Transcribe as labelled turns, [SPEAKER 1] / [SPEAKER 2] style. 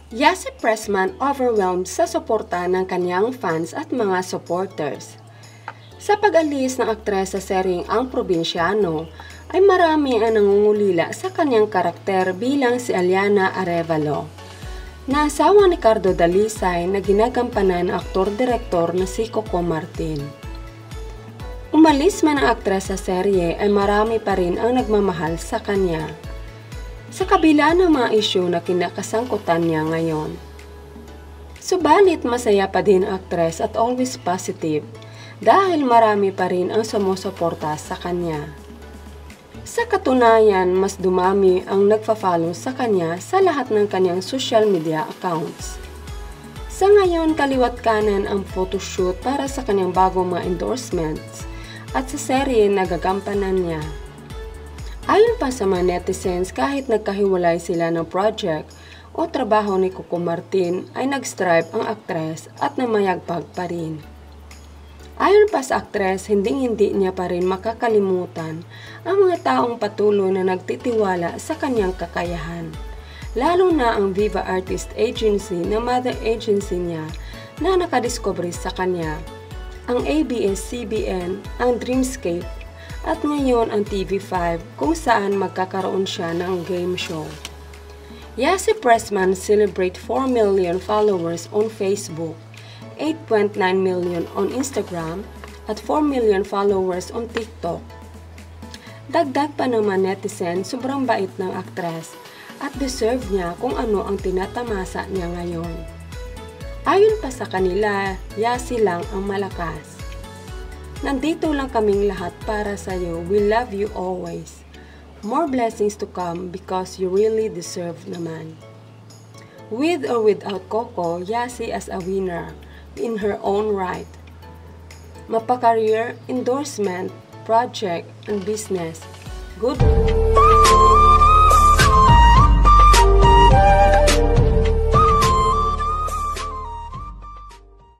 [SPEAKER 1] Yasi Pressman overwhelmed sa suporta ng kanyang fans at mga supporters. Sa pag-alis ng aktres sa seryeng Ang Probinsyano, ay marami ang nangungulila sa kanyang karakter bilang si Aliana Arevalo, na asawa ni Cardo Dalisay na ginagampanan ng aktor-direktor na si Coco Martin. Umalis man ang aktres sa serye ay marami pa rin ang nagmamahal sa kanya, sa kabila ng mga isyu na kinakasangkutan niya ngayon. Subalit masaya pa din ang aktres at always positive dahil marami pa rin ang sumusuporta sa kanya. Sa katunayan, mas dumami ang nagfa-follow sa kanya sa lahat ng kanyang social media accounts. Sa ngayon, kaliwat kanan ang photoshoot para sa kanyang bagong mga endorsements at sa serye na gagampanan niya. Ayon pa sa mga netizens, kahit nagkahiwalay sila ng project o trabaho ni Coco Martin ay nag-strive ang aktres at namayagpag pa rin. Ayon pa sa aktres, hindi niya pa rin makakalimutan ang mga taong patuloy na nagtitiwala sa kanyang kakayahan, lalo na ang Viva Artist Agency na mother agency niya na nakadiscovery sa kanya, ang ABS-CBN, ang Dreamscape, at ngayon ang TV5 kung saan magkakaroon siya ng game show. Yasi Pressman celebrate 4 million followers on Facebook, 8.9 million on Instagram, at 4 million followers on TikTok. Dagdag pa naman netizen, sobrang bait ng aktres at deserve niya kung ano ang tinatamasa niya ngayon. Ayon pa sa kanila, Yasi lang ang malakas. Nandito lang kaming lahat para sa iyo. We love you always. More blessings to come because you really deserve naman. With or without Coco, Yasi as a winner in her own right. Mapa-career, endorsement, project, and business. Good.